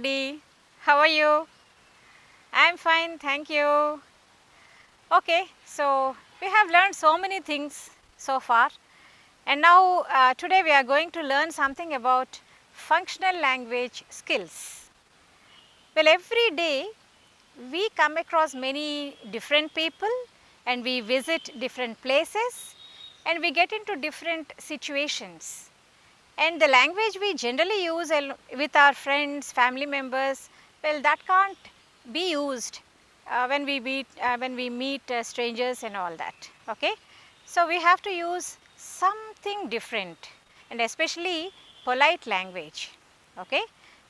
everybody. How are you? I'm fine, thank you. Okay, so we have learned so many things so far, and now today we are going to learn something about functional language skills. Well, every day we come across many different people and we visit different places and we get into different situations. And the language we generally use with our friends, family members, well, that can't be used when we meet strangers and all that. Okay, so we have to use something different, and especially polite language. Okay,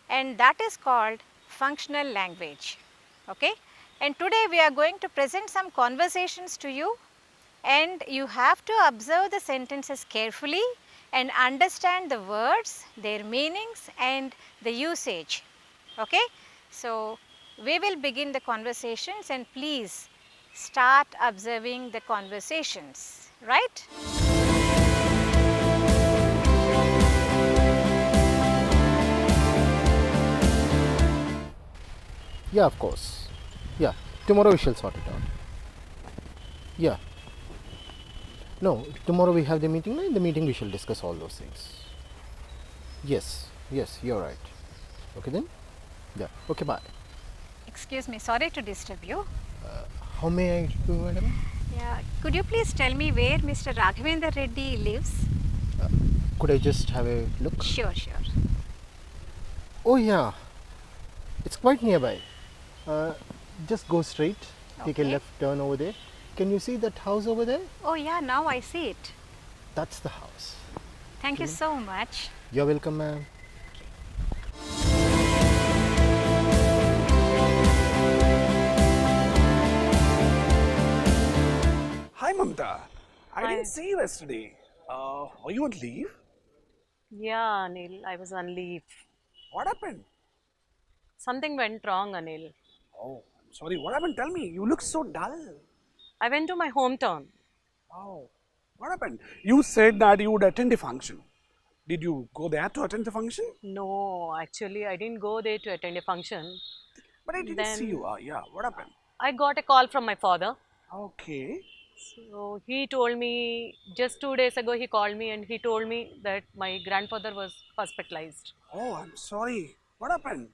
and that is called functional language. Okay, and today we are going to present some conversations to you, and you have to observe the sentences carefully and understand the words, their meanings and the usage. Okay? So, we will begin the conversations and please start observing the conversations, right? Yeah, of course. Yeah, tomorrow we shall sort it out. Yeah. No, tomorrow we have the meeting. In the meeting we shall discuss all those things. Yes, yes, you're right. Okay then? Yeah, okay, bye. Excuse me, sorry to disturb you. How may I do, madam? Yeah, could you please tell me where Mr. Raghavendra Reddy lives? Could I just have a look? Sure, sure. Oh, yeah. It's quite nearby. Just go straight, take a Okay. left turn over there. Can you see that house over there? Oh yeah, now I see it. That's the house. Thank you so much. You're welcome, ma'am. Hi, Mamta. I Hi. didn't see you yesterday. Are you on leave? Yeah, Anil, I was on leave. What happened? Something went wrong, Anil. Oh, I'm sorry. What happened? Tell me. You look so dull. I went to my hometown. Oh, what happened? You said that you would attend a function. Did you go there to attend the function? No, actually, I didn't go there to attend a function. But I didn't Then- see you. Yeah, what happened? I got a call from my father. Okay. So he told me, just 2 days ago, he called me and he told me that my grandfather was hospitalized. Oh, I'm sorry. What happened?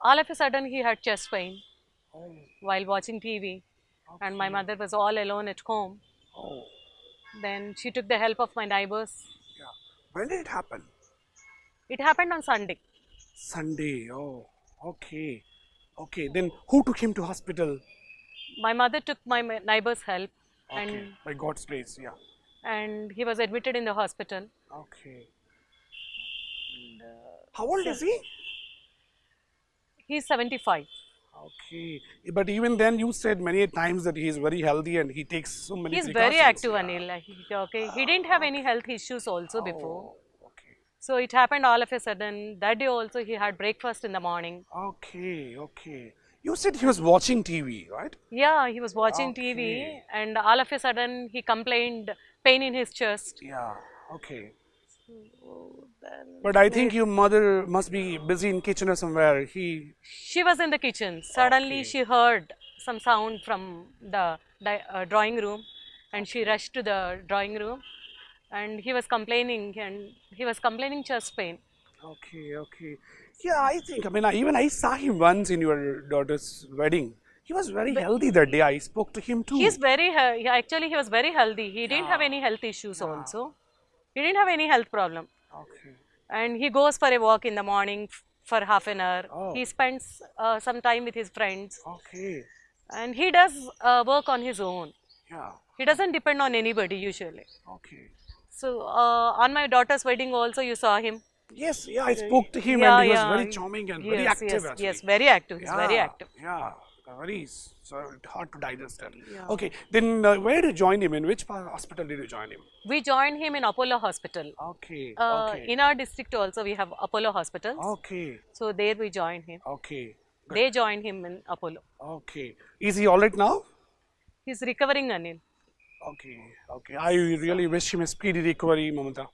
All of a sudden, he had chest pain Oh, while watching TV, and my mother was all alone at home. oh, Then she took the help of my neighbors. yeah. When did it happen? It happened on Sunday. Sunday. Oh, okay. Okay, then who took him to hospital? My mother took my neighbor's help, Okay, by God's grace, yeah. and he was admitted in the hospital. Okay. How old is he? He's 75. Okay, but even then, you said many times that he is very healthy and he takes so many. He's very active, precautions. Anil. He didn't have any health issues also before. Oh, okay, So it happened all of a sudden. That day also he had breakfast in the morning. okay, okay. You said he was watching TV, right? Yeah, he was watching TV, Okay. and all of a sudden he complained pain in his chest. Yeah. Okay. Then But I think your mother must be busy in kitchen or somewhere. she was in the kitchen. Suddenly Okay. she heard some sound from the drawing room, and she rushed to the drawing room, and he was complaining chest pain. Okay, okay. Yeah, I think. I mean, even I saw him once in your daughter's wedding. He was very healthy that day. I spoke to him too. Actually he was very healthy. He didn't have any health issues also. He didn't have any health problem. Okay. And he goes for a walk in the morning for half an hour. Oh. He spends some time with his friends, Okay. and he does work on his own. Yeah. He doesn't depend on anybody usually. Okay. So on my daughter's wedding also you saw him. Yes, yeah, I spoke to him Yeah, and he was yeah. very charming and very Yes, active yes, actually. yes, very active. He's very Yeah, active. Yeah, so hard to digest that. Yeah. Okay, then where did you join him? In which hospital did you join him? We joined him in Apollo Hospital. Okay, okay, In our district also we have Apollo hospitals. okay, So there we joined him. okay, They joined him in Apollo. okay. Is he all right now? He's recovering, Anil. Okay, okay. I really wish him a speedy recovery, Mamata.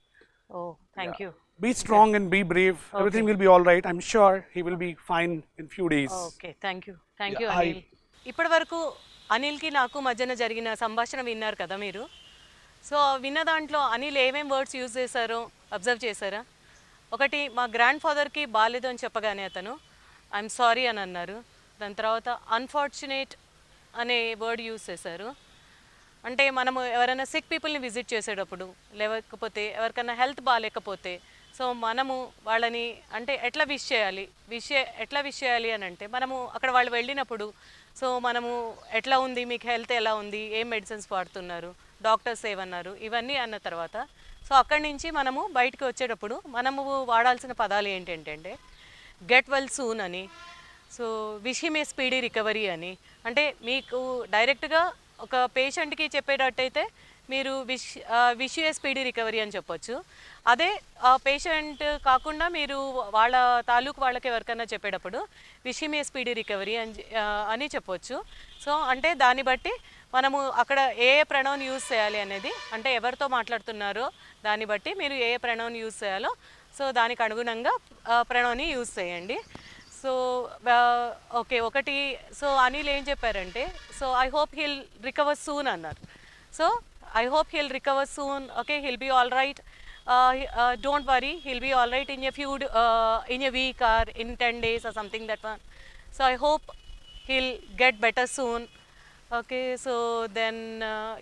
Oh, thank you. Be strong and be brave. Everything will be all right. I'm sure he will be fine in few days. Okay thank you Yeah, Anil. ఇప్పటి వరకు అనిల్కి నాకు మధ్యన జరిగిన సంభాషణ విన్నారు కదా మీరు. So విన్న దాంట్లో అనిల్ ఏమేం వర్డ్స్ యూజ్ చేశారో అబ్జర్వ్ చేశారా? ఒకటి, మా గ్రాండ్ ఫాదర్కి బాగాలేదు అని చెప్పగానే అతను ఐఎమ్ సారీ అని అన్నారు. దాని తర్వాత అన్ఫార్చునేట్ అనే వర్డ్ యూజ్ చేశారు. అంటే మనము ఎవరైనా సిక్ పీపుల్ని విజిట్ చేసేటప్పుడు, లేకపోతే ఎవరికైనా హెల్త్ బాగాలేకపోతే, సో మనము వాళ్ళని అంటే ఎట్లా విష్ చేయాలి అని అంటే, మనము అక్కడ వాళ్ళు వెళ్ళినప్పుడు సో మనము ఎట్లా ఉంది, మీకు హెల్త్ ఎలా ఉంది, ఏం మెడిసిన్స్ వాడుతున్నారు, డాక్టర్స్ ఏమన్నారు, ఇవన్నీ అన్న తర్వాత సో అక్కడి నుంచి మనము బయటకు వచ్చేటప్పుడు మనము వాడాల్సిన పదాలు ఏంటంటే గెట్ వెల్ సూన్ అని, so wish him a speedy recovery అని. అంటే మీకు డైరెక్ట్గా ఒక పేషెంట్కి చెప్పేటట్టయితే మీరు విష్ ఏ స్పీడీ రికవరీ అని చెప్పొచ్చు. అదే పేషెంట్ కాకుండా మీరు వాళ్ళ తాలూకు వాళ్ళకి ఎవరికైనా చెప్పేటప్పుడు wish him a speedy recovery అని చెప్పొచ్చు. సో అంటే దాన్ని బట్టి మనము అక్కడ ఏ ప్రణౌన్ యూజ్ చేయాలి అనేది, అంటే ఎవరితో మాట్లాడుతున్నారో దాన్ని బట్టి మీరు ఏ ప్రణౌన్ యూజ్ చేయాలో సో దానికి అనుగుణంగా ప్రణౌన్ని యూజ్ చేయండి. సో ఓకే, ఒకటి సో అనిల్ ఏం చెప్పారంటే, so I hope he'll recover soon అన్నారు. So I hope he'll recover soon, okay, he'll be all right, don't worry, he'll be all right in a week or in 10 days or something that one. So I hope he'll get better soon. Okay, so then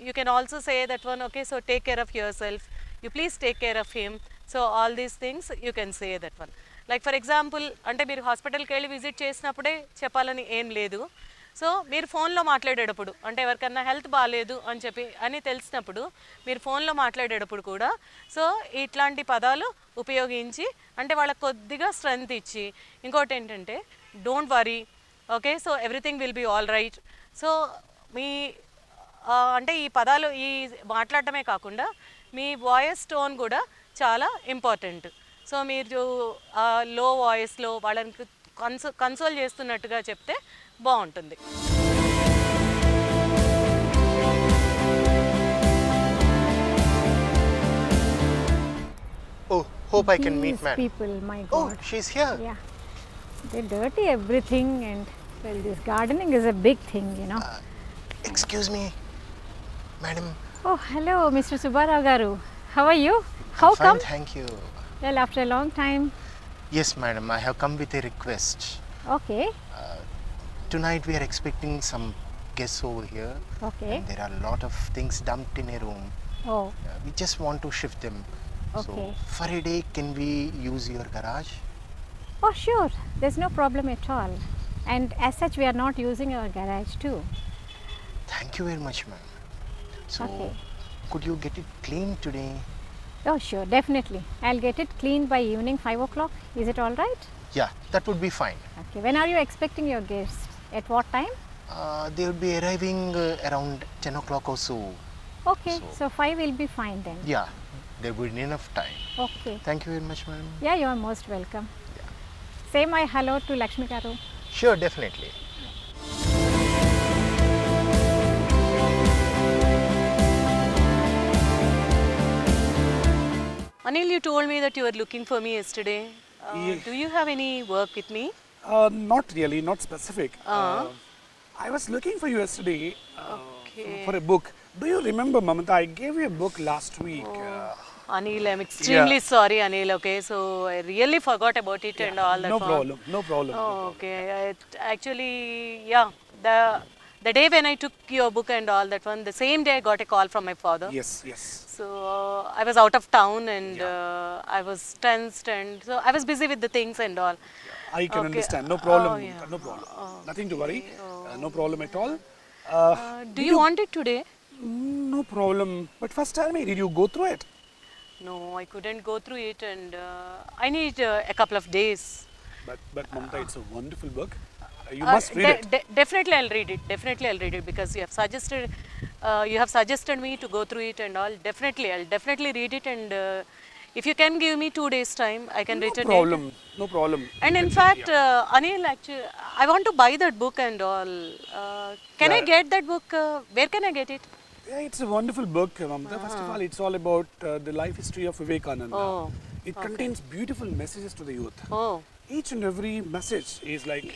you can also say that one, okay, so take care of yourself, you please take care of him. So all these things you can say that one. Like for example, అంటే మీరు హాస్పిటల్కి వెళ్ళి visit చేసినప్పుడే చెప్పాలని ఏం లేదు. So మీరు ఫోన్లో మాట్లాడేటప్పుడు, అంటే ఎవరికన్నా హెల్త్ బాగాలేదు అని తెలిసినప్పుడు మీరు ఫోన్లో మాట్లాడేటప్పుడు కూడా సో ఇట్లాంటి పదాలు ఉపయోగించి అంటే వాళ్ళకి కొద్దిగా స్ట్రెంగ్త్ ఇచ్చి, ఇంకోటి ఏంటంటే don't worry, okay, so everything will be all right. So మీ అంటే ఈ పదాలు ఈ మాట్లాడటమే కాకుండా మీ వాయిస్ టోన్ కూడా చాలా ఇంపార్టెంట్. సో మీరు లో వాయిస్లో వాళ్ళని కన్సోల్ చేస్తున్నట్టుగా చెప్తే బాగుంటుంది. Oh, hope I can meet These man. people, my Oh, God. she's here. Yeah, they dirty everything, and well, this gardening is a big thing, you know. Excuse me, madam. Oh, hello, Mr. Subbarao garu. How are you? How Fine, come? thank you. Well, after a long time. Yes, madam. I have come with a request. Okay. Tonight we are expecting some guests over here. Okay. And there are a lot of things dumped in a room. Oh, We just want to shift them. So Okay. for a day, can we use your garage? oh, sure. There's no problem at all. And as such, we are not using our garage too. Thank you very much, ma'am. So Okay. could you get it cleaned today? Oh, sure, definitely. I'll get it cleaned by evening 5 o'clock. Is it all right? Yeah, that would be fine. Okay. When are you expecting your guests? At what time? They will be arriving around 10 o'clock or so. Okay. So- So 5 will be fine then. Yeah, there will be enough time. Okay. Thank you very much, ma'am. Yeah, you are most welcome. Say my hello to Lakshmi garu. Sure, definitely. Anil, you told me that you were looking for me yesterday. Do you have any work with me? Not really, not specific. I was looking for you yesterday Okay. for a book. Do you remember, Mamata? I gave you a book last week. Anil, I'm extremely sorry, Anil. Okay, so I really forgot about it and all that. No one. problem, no problem. Oh, okay. Actually, yeah, the day when I took your book and all that one, the same day I got a call from my father. Yes, yes. So I was out of town and I was tensed, and so I was busy with the things and all. I can Okay. understand. No problem. Oh, yeah. No problem. Nothing to worry. No problem at all. Do you want it today? No problem. But first tell me, did you go through it? No, I couldn't go through it, and I need a couple of days. But Mamata, it's a wonderful book. You must read it. Definitely, I'll read it. Definitely, I'll read it because you have suggested me to go through it and all. I'll definitely read it, and if you can give me 2 days time, I can return No it. problem. No problem. And in fact, Anil, actually, I want to buy that book and all. Can I get that book? Where can I get it? Yeah, it's a wonderful book, Mamata. First of all, it's all about the life history of Vivekananda. Oh. It contains beautiful messages to the youth. Oh. Each and every message is like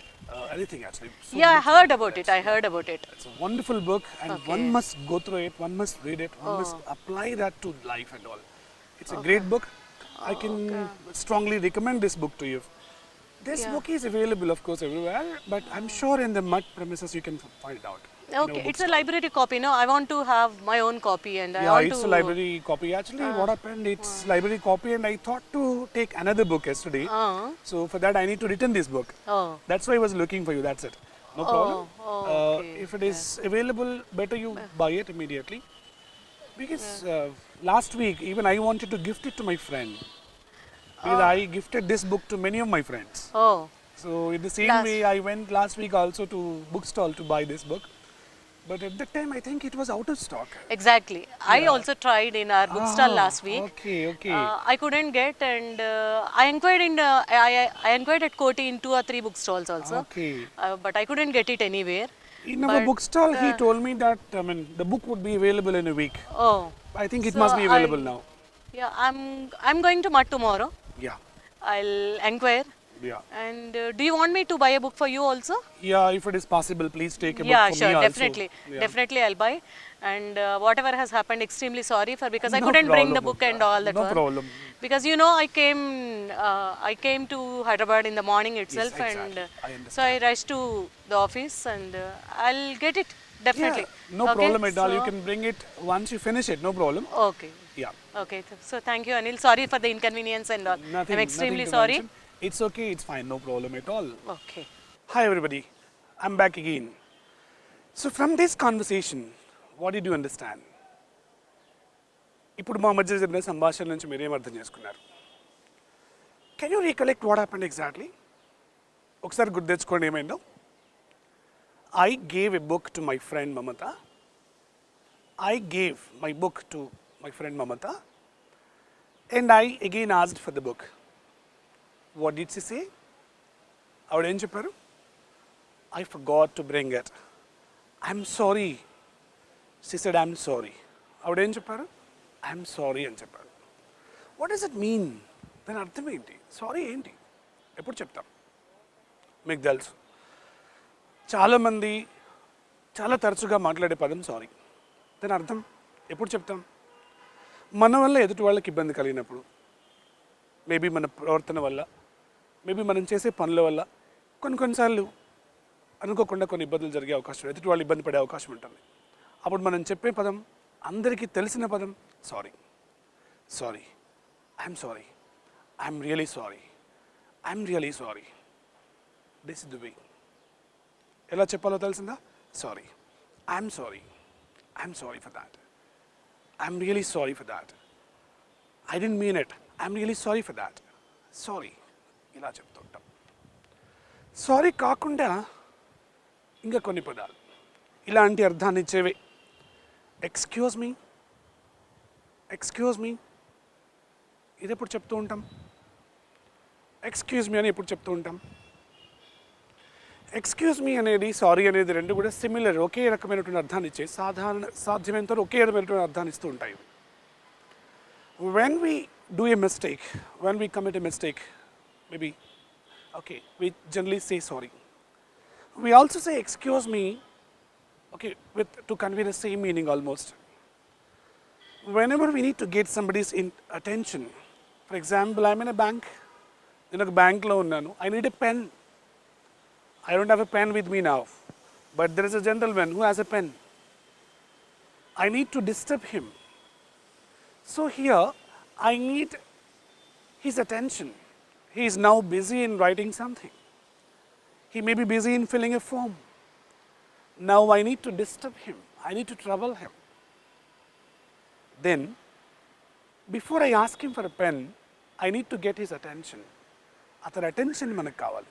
anything actually. So Yeah, I much heard about it. I heard about it. It's a wonderful book, and Okay. one must go through it, one must read it, one must apply that to life and all. It's a great book. I can strongly recommend this book to you. This book is available, of course, everywhere, but I'm sure in the mud premises you can find it out. Okay, it's a library copy, no? I want to have my own copy and I Yeah, want it's to... a library copy. Actually, what happened, it's library copy, and I thought to take another book yesterday. So for that, I need to return this book. Oh, That's why I was looking for you. That's it. No problem. okay, If it is available, better you buy it immediately. Because last week, even I wanted to gift it to my friend. Because I gifted this book to many of my friends. oh, So in the same way, I went last week also to bookstall to buy this book. But at that time, I think it was out of stock. exactly. I also tried in our bookstall last week. Okay, okay. I couldn't get, and I inquired in I inquired at Koti in 2 or 3 bookstalls also. Okay. But I couldn't get it anywhere. In our bookstall, he told me that the book would be available in a week. Oh, I think it So must be available now. yeah. I'm going to Mud tomorrow. Yeah, I'll inquire. yeah. And do you want me to buy a book for you also? Yeah, if it is possible, please take a book Yeah, for sure, me also. definitely, Yeah. definitely I'll buy. And whatever has happened, extremely sorry for because I No couldn't bring the problem. book and all that No one. problem. Because you know, I came to Hyderabad in the morning itself, exactly. and I so I rushed to the office, and I'll get it definitely. Yeah, no Okay, problem at all. You so- can bring it once you finish it, no problem. Okay. Yeah. Okay. So thank you, Anil. Sorry for the inconvenience and all. Nothing, I'm extremely nothing to sorry. mention. It's okay, it's fine, no problem at all. Okay. Hi everybody, I'm back again. So from this conversation, what did you understand? ఇప్పుడు మా మధ్య జరిగిన సంభాషణ నుంచి మీరేం అర్థం చేసుకున్నారు? Can you recollect what happened exactly? ఒకసారి గుర్తు తెచ్చుకోండి ఏమైందో. I gave a book to my friend Mamata. I gave my book to my friend Mamata, and I again asked for the book. What did she say? ఆవిడ ఏం చెప్పారు? I forgot to bring it. I'm sorry. She said, I'm sorry. ఆవిడ ఏం చెప్పారు? I'm sorry అని చెప్పారు. What does it mean? దాని అర్థం ఏంటి? సారీ ఏంటి? ఎప్పుడు చెప్తాం? మీకు తెలుసు, చాలామంది చాలా తరచుగా మాట్లాడే పదం సారీ. దాని అర్థం ఎప్పుడు చెప్తాం? మన వల్ల ఎదుటి వాళ్ళకి ఇబ్బంది కలిగినప్పుడు, మేబీ మన ప్రవర్తన వల్ల, మేబీ మనం చేసే పనుల వల్ల కొన్నిసార్లు అనుకోకుండా కొన్ని ఇబ్బందులు జరిగే అవకాశం, ఎదుటి వాళ్ళు ఇబ్బంది పడే అవకాశం ఉంటుంది. అప్పుడు మనం చెప్పే పదం, అందరికీ తెలిసిన పదం sorry. Sorry, I'm sorry, I'm really sorry, I'm really sorry. This is the way. ఎలా చెప్పాలో తెలిసిందా? Sorry, I'm sorry, I'm sorry for that, I'm really sorry for that, I didn't mean it, I'm really sorry for that, sorry. ఇలా చెప్తుంటాం. Sorry కాకుండా ఇంకా కొన్ని పదాలు ఇలాంటి అర్థాన్ని ఇచ్చేవే. ఎక్స్క్యూజ్ మీ, ఎక్స్క్యూజ్ మీ, ఇది ఎప్పుడు చెప్తూ ఉంటాం? ఎక్స్క్యూజ్ మీ అని ఎప్పుడు చెప్తూ ఉంటాం? ఎక్స్క్యూజ్ మీ అనేది, సారీ అనేది రెండు కూడా సిమిలర్, ఒకే రకమైనటువంటి అర్థాన్ని ఇచ్చే, సాధ్యమైనంత వరకు ఒకే రకమైనటువంటి అర్థాన్ని ఇస్తూ ఉంటాయి. When we do a mistake, when we commit a mistake, maybe, okay, we generally say sorry. We also say excuse me, okay, to convey the same meaning almost. Whenever we need to get somebody's attention, for example, I'm in a bank, in a bank loan, I need a pen. I don't have a pen with me now, but there is a gentleman who has a pen. I need to disturb him. So here, I need his attention. He is now busy in writing something. He may be busy in filling a form. Now I need to disturb him. I need to trouble him. Then, before I ask him for a pen, I need to get his attention. అతని attention మనకు కావాలి.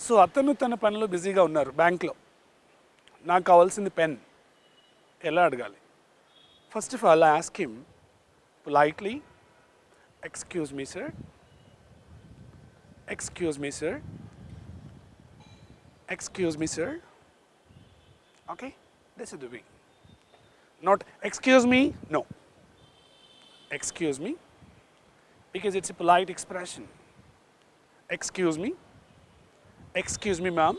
So అతను తన పనిలో బిజీగా ఉన్నారు బ్యాంక్లో. నాకు కావాల్సింది పెన్. ఎలా అడగాలి? First of all I ask him politely, excuse me sir, excuse me sir, excuse me sir. Okay, this is the way. Not excuse me, no, excuse me, because it's a polite expression. Excuse me, ma'am,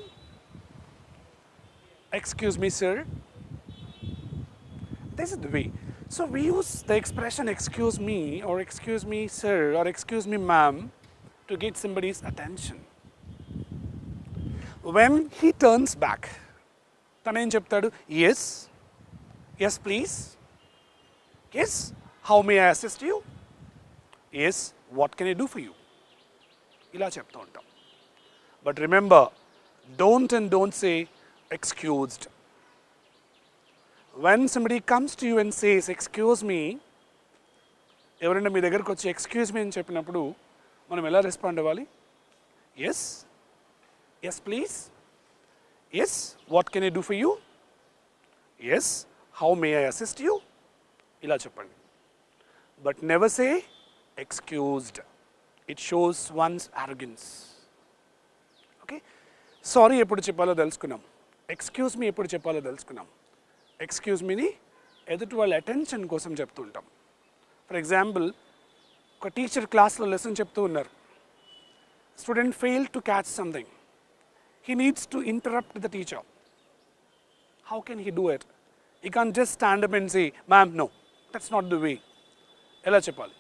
excuse me, sir. This is the way. So we use the expression excuse me or excuse me, sir, or excuse me, ma'am, to get somebody's attention. When he turns back, తను ఏం చెప్తాడు? Yes, yes please, yes, how may I assist you, yes, what can I do for you, ఇలా చెప్తూ ఉంటాం. But remember, don't say excused. When somebody comes to you and says excuse me, ఎవరైనా మీ దగ్గరకు వచ్చి excuse me అని చెప్పినప్పుడు మనం ఎలా రెస్పాండ్ అవ్వాలి? Yes, yes please, yes, what can I do for you, yes, how may I assist you, ఇలా చెప్పండి. But never say excused. It shows one's arrogance. Okay? Sorry ఎప్పుడు చెప్పాలో తెలుసుకున్నాం. Excuse me ఎప్పుడు చెప్పాలో తెలుసుకున్నాం. ఎక్స్క్యూజ్ మీని ఎదుటి వాళ్ళ అటెన్షన్ కోసం చెప్తూ ఉంటాం. ఫర్ ఎగ్జాంపుల్, ఒక టీచర్ క్లాస్లో లెసన్ చెప్తూ ఉన్నారు. Student fail to catch something. He needs to interrupt the teacher. How can he do it? He can just stand up and say, ma'am no, that's not the way. ఎలా చెప్పాలి?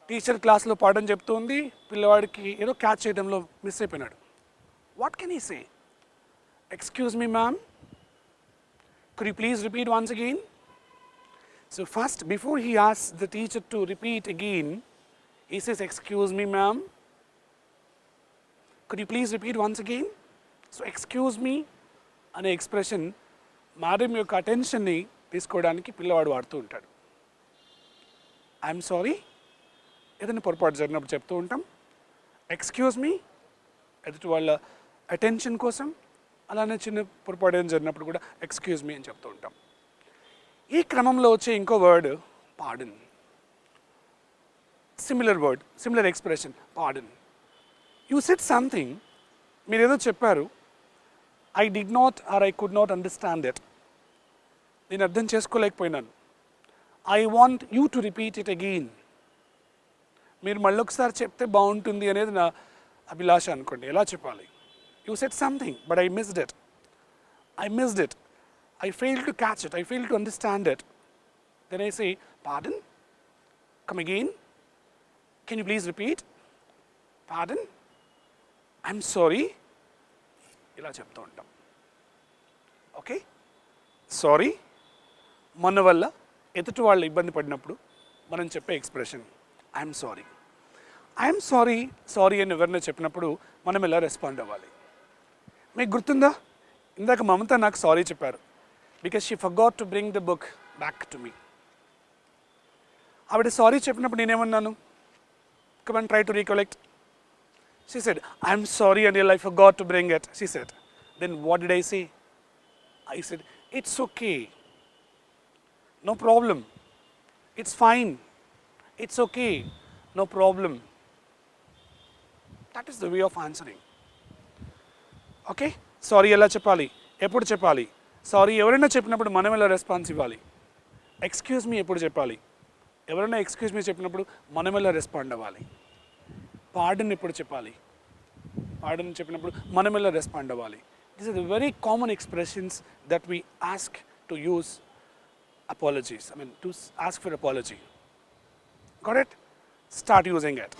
Teacher క్లాస్లో పాఠం చెప్తూ ఉంది, పిల్లవాడికి ఏదో క్యాచ్ చేయడంలో miss అయిపోయినాడు. What can he say? Excuse me ma'am, could you please repeat once again? So first, before he asks the teacher to repeat again, he says, excuse me ma'am, could you please repeat once again? So excuse me అనే expression madam యొక్క అటెన్షన్ని తీసుకోవడానికి పిల్లవాడు వాడుతూ ఉంటాడు. I'm sorry ఏదైనా పొరపాటు జరిగినప్పుడు చెప్తూ ఉంటాం. ఎక్స్క్యూజ్ మీ ఎదుటి వాళ్ళ అటెన్షన్ కోసం. అలానే చిన్న పొరపాటు ఏం జరిగినప్పుడు కూడా ఎక్స్క్యూజ్ మీ అని చెప్తూ ఉంటాం. ఈ క్రమంలో వచ్చే ఇంకో word pardon. Similar word, similar expression, pardon. You said something, మీరు ఏదో చెప్పారు, I did not or I could not understand it, నేను అర్థం చేసుకోలేకపోయినాను. I want you to repeat it again, మీరు మళ్ళొకసారి చెప్తే బాగుంటుంది అనేది నా అభిలాష అనుకోండి. ఎలా చెప్పాలి? You said something, but I missed it. I missed it. I failed to catch it. I failed to understand it. Then I say, pardon? Come again? Can you please repeat? Pardon? I'm sorry. ఇలా చెప్తూ ఉంటాం. Okay? Sorry మన వల్ల ఎదుటి వాళ్ళు ఇబ్బంది పడినప్పుడు మనం చెప్పే expression I'm sorry. I'm sorry, sorry అని ఎవరైనా చెప్పినప్పుడు మనం ఎలా రెస్పాండ్ అవ్వాలి? మీకు గుర్తుందా? ఇందాక మమత నాకు సారీ చెప్పారు, because she forgot to bring the book back to me. ఆవిడ సారీ చెప్పినప్పుడు నేనేమన్నాను? Come and try to recollect. She said, I'm sorry Anil, I forgot to bring it, she said. Then what did I say? I said, it's okay, no problem, it's fine, it's okay, no problem. That is the way of answering. Okay? Sorry ఎలా చెప్పాలి, ఎప్పుడు చెప్పాలి? Sorry ఎవరైనా చెప్పినప్పుడు మనం ఎలా response ఇవ్వాలి? Excuse me ఎప్పుడు చెప్పాలి? ఎవరైనా ఎక్స్క్యూజ్ మీ చెప్పినప్పుడు మనం ఎలా రెస్పాండ్ అవ్వాలి? పార్డన్ ఎప్పుడు చెప్పాలి? పార్డన్ చెప్పినప్పుడు మనం ఎలా రెస్పాండ్ అవ్వాలి? This are the very common expressions that we ask to use apologies. I mean, to ask for apology. Got it? Start using it.